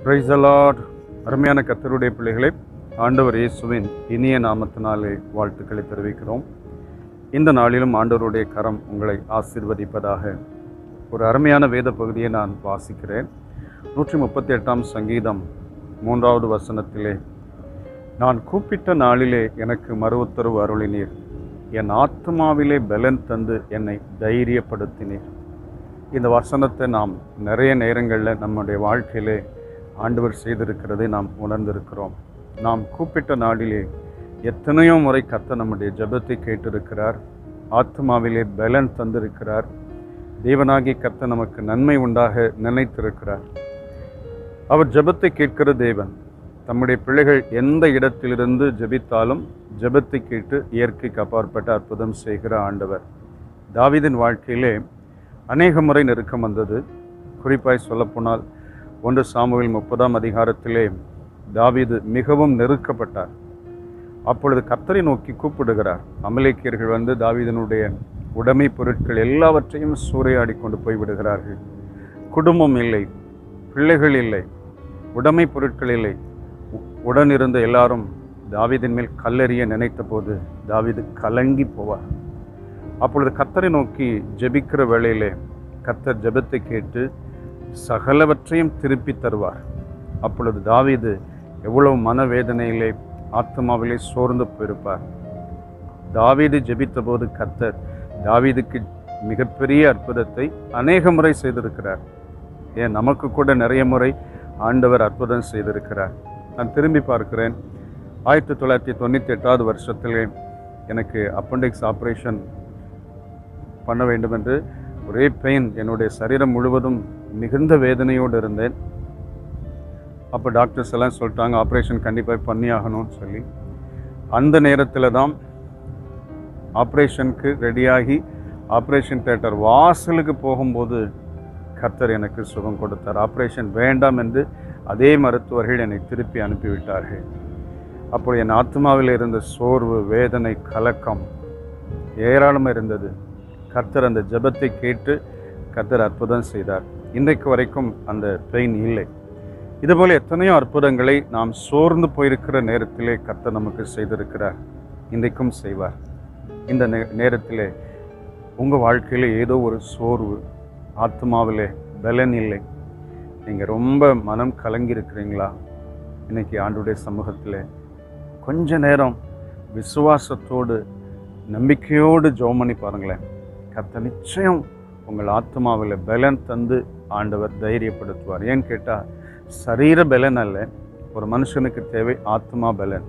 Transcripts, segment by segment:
Praise the Lord. அருமையான கர்த்தருடைய பிள்ளைகளே, ஆண்டவர் இயேசுவின் இனிய நாமத்தினாலே வாழ்த்துக்களை தெரிவிக்கிறோம். இந்த நாளிலும் ஆண்டவருடைய கரம் உங்களை ஆசீர்வதிப்பதாக. ஒரு அருமையான வேத பகுதியை நான் வாசிக்கிறேன். 138ஆம் சங்கீதம் 3வது வசனத்திலே, நான் கூப்பிட்ட நாளிலே எனக்கு மறு உத்தரவு அருளினீர், என் ஆத்மாவிலே பலன் தந்து என்னை தைரியப்படுத்தினீர். இந்த வசனத்தை நாம் நிறைய நேரங்களில் நம்முடைய வாழ்க்கையிலே ஆண்டவர் செய்திருக்கிறதை நாம் உணர்ந்திருக்கிறோம். நாம் கூப்பிட்ட நாளிலே எத்தனையோ முறை கர்த்தர் நம்முடைய ஜெபத்தை கேட்டிருக்கிறார், ஆத்மாவிலே பலன் தந்திருக்கிறார். தேவனாகிய கர்த்தர் நமக்கு நன்மை உண்டாக நினைத்திருக்கிறார். அவர் ஜெபத்தை கேட்கிற தேவன். தம்முடைய பிள்ளைகள் எந்த இடத்திலிருந்து ஜெபித்தாலும் ஜெபத்தை கேட்டு இயற்கைக்கு அப்பாற்பட்ட அற்புதம் செய்கிற ஆண்டவர். தாவீதின் வாழ்க்கையிலே அநேக முறை நெருக்கம் வந்தது. குறிப்பாய் சொல்லப்போனால் 1 சாமுவேல் 30ஆம் அதிகாரத்திலே தாவீது மிகவும் நெருக்கப்பட்டார். அப்பொழுது கர்த்தரை நோக்கி கூப்பிடுகிறார். அமலேக்கியர்கள் வந்து தாவீதினுடைய உடைமை பொருட்கள் எல்லாவற்றையும் சூறையாடி கொண்டு போய் விடுகிறார்கள். குடும்பம் இல்லை, பிள்ளைகள் இல்லை, உடைமை பொருட்கள் இல்லை. உடனிருந்த எல்லாரும் தாவீதின் மேல் கல்லெறிய நினைத்த போது தாவீது கலங்கி போவார். அப்பொழுது கர்த்தரை நோக்கி ஜெபிக்கிற வேளையிலே கர்த்தர் ஜெபத்தை கேட்டு சகலவற்றையும் திருப்பி தருவார். அப்பொழுது தாவீது எவ்வளவு மனவேதனையிலே ஆத்மாவிலே சோர்ந்து போயிருப்பார். தாவீது ஜெபித்த போது கர்த்தர் தாவீதுக்கு மிகப்பெரிய அற்புதத்தை அநேக முறை செய்திருக்கிறார். ஏன் நமக்கு கூட நிறைய முறை ஆண்டவர் அற்புதம் செய்திருக்கிறார். நான் திரும்பி பார்க்கிறேன். 1998ஆவது வருஷத்திலே எனக்கு அப்பெண்டிக்ஸ் ஆப்ரேஷன் பண்ண வேண்டும் என்று ஒரே பெயின், என்னுடைய சரீரம் முழுவதும் மிகுந்த வேதனையோடு இருந்தேன். அப்போ டாக்டர்ஸ் எல்லாம் சொல்லிட்டாங்க ஆப்ரேஷன் கண்டிப்பாக பண்ணி ஆகணும்னு சொல்லி. அந்த நேரத்தில் தான் ஆப்ரேஷனுக்கு ரெடியாகி ஆப்ரேஷன் தியேட்டர் வாசலுக்கு போகும்போது கர்த்தர் எனக்கு சுகம் கொடுத்தார். ஆப்ரேஷன் வேண்டாம் என்று அதே மருத்துவர்கள் என்னை திருப்பி அனுப்பிவிட்டார்கள். அப்போ என் ஆத்மாவில் இருந்த சோர்வு, வேதனை, கலக்கம் ஏராளமாக இருந்தது. கர்த்தர் அந்த ஜெபத்தை கேட்டு கர்த்தர் அற்புதம் செய்தார். இன்றைக்கு வரைக்கும் அந்த பெயின் இல்லை. இதுபோல் எத்தனையோ அற்புதங்களை நாம் சோர்ந்து போயிருக்கிற நேரத்திலே கர்த்தர் நமக்கு செய்திருக்கிறார், இன்றைக்கும் செய்வார். இந்த நேரத்திலே உங்கள் வாழ்க்கையில் ஏதோ ஒரு சோர்வு, ஆத்மாவிலே பலன் இல்லை, நீங்கள் ரொம்ப மனம் கலங்கி இருக்கிறீங்களா? இன்றைக்கி ஆண்டுடைய சமூகத்தில் கொஞ்ச நேரம் விசுவாசத்தோடு நம்பிக்கையோடு ஜெபம் பண்ணி பாருங்களேன். கர்த்தர் நிச்சயம் உங்கள் ஆத்மாவில் பலன் தந்து ஆண்டவர் தைரியப்படுத்துவார். ஏன்னு கேட்டால் சரீர பலன் அல்ல, ஒரு மனுஷனுக்கு தேவை ஆத்மா பலன்.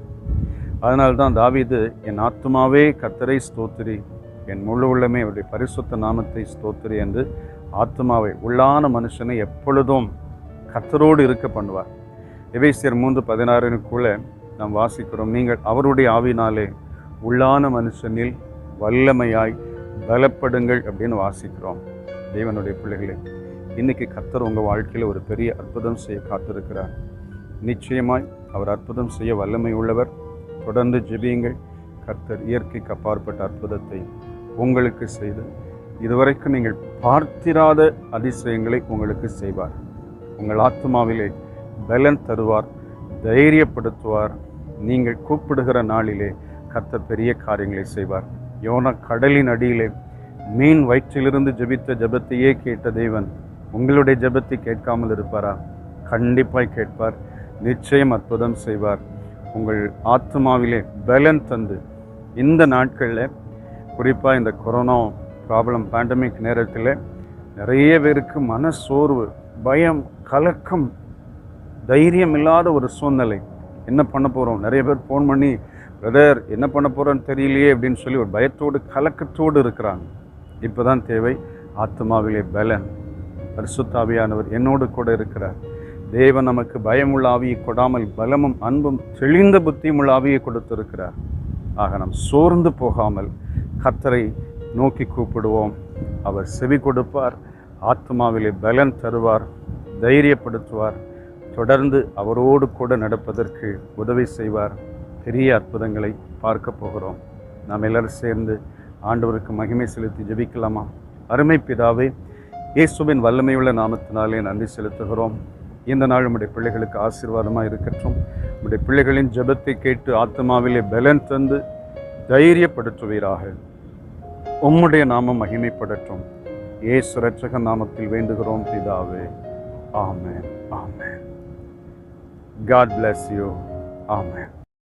அதனால்தான் தாவீது, என் ஆத்மாவே கர்த்தரை ஸ்தோத்திரி, என் முழு உள்ளமே அவருடைய பரிசுத்த நாமத்தை ஸ்தோத்திரி என்று ஆத்மாவை, உள்ளான மனுஷனை எப்பொழுதும் கர்த்தரோடு இருக்க பண்ணுவார். எபேசியர் 3:16 நாம் வாசிக்கிறோம், நீங்கள் அவருடைய ஆவினாலே உள்ளான மனுஷனில் வல்லமையாய் பலப்படுங்கள் அப்படின்னு வாசிக்கிறோம். தேவனுடைய பிள்ளைகளே, இன்றைக்கி கர்த்தர் உங்கள் வாழ்க்கையில் ஒரு பெரிய அற்புதம் செய்ய காத்திருக்கிறார். நிச்சயமாய் அவர் அற்புதம் செய்ய வல்லமை உள்ளவர். தொடர்ந்து ஜெபியுங்கள். கர்த்தர் இயற்கைக்கு அப்பாற்பட்ட அற்புதத்தை உங்களுக்கு செய்து இதுவரைக்கும் நீங்கள் பார்த்திராத அதிசயங்களை உங்களுக்கு செய்வார். உங்கள் ஆத்மாவிலே பலன் தருவார், தைரியப்படுத்துவார். நீங்கள் கூப்பிடுகிற நாளிலே கர்த்தர் பெரிய காரியங்களை செய்வார். யோனா கடலின் அடியிலே மீன் வயிற்றிலிருந்து ஜெபித்த ஜெபத்தையே கேட்ட தேவன் உங்களுடைய ஜெபத்தை கேட்காமல் இருப்பாரா? கண்டிப்பாய் கேட்பார். நிச்சயம் அற்புதம் செய்வார். உங்கள் ஆத்மாவிலே பலன் தந்து இந்த நாட்களில், குறிப்பாக இந்த கொரோனா ப்ராப்ளம் பேண்டமிக் நேரத்தில் நிறைய பேருக்கு மனசோர்வு, பயம், கலக்கம், தைரியம் இல்லாத ஒரு சூழ்நிலை. என்ன பண்ண போகிறோம்? நிறைய பேர் ஃபோன் பண்ணி, பிரதர் என்ன பண்ண போகிறோன்னு தெரியலையே அப்படின்னு சொல்லி ஒரு பயத்தோடு கலக்கத்தோடு இருக்கிறாங்க. இப்போ தான் தேவை ஆத்மாவிலே பலன். பரிசுத்த ஆவியானவர் என்னோடு கூட இருக்கிறார். தேவன் நமக்கு பயமுள்ள ஆவியை கொடாமல் பலமும் அன்பும் தெளிந்த புத்தியும் உள்ள ஆவியை கொடுத்திருக்கிறார். ஆக நாம் சோர்ந்து போகாமல் கர்த்தரை நோக்கி கூப்பிடுவோம். அவர் செவி கொடுப்பார், ஆத்மாவிலே பலன் தருவார், தைரியப்படுத்துவார். தொடர்ந்து அவரோடு கூட நடப்பதற்கு உதவி செய்வார். பெரிய அற்புதங்களை பார்க்க போகிறோம். நாம் எல்லாரும் சேர்ந்து ஆண்டவருக்கு மகிமை செலுத்தி ஜெபிக்கலாமா? அருமை பிதாவே, இயேசுவின் வல்லமையுள்ள நாமத்தினாலே நன்றி செலுத்துகிறோம். இந்த நாள் உம்முடைய பிள்ளைகளுக்கு ஆசீர்வாதமாக இருக்கட்டும். உம்முடைய பிள்ளைகளின் ஜெபத்தை கேட்டு ஆத்மாவிலே பலன் தந்து தைரியப்படுத்துவீராக. உம்முடைய நாமம் மகிமைப்படட்டும். இயேசு இரட்சக நாமத்தில் வேண்டுகிறோம் பிதாவே. ஆமென். ஆமென். God bless you. Amen.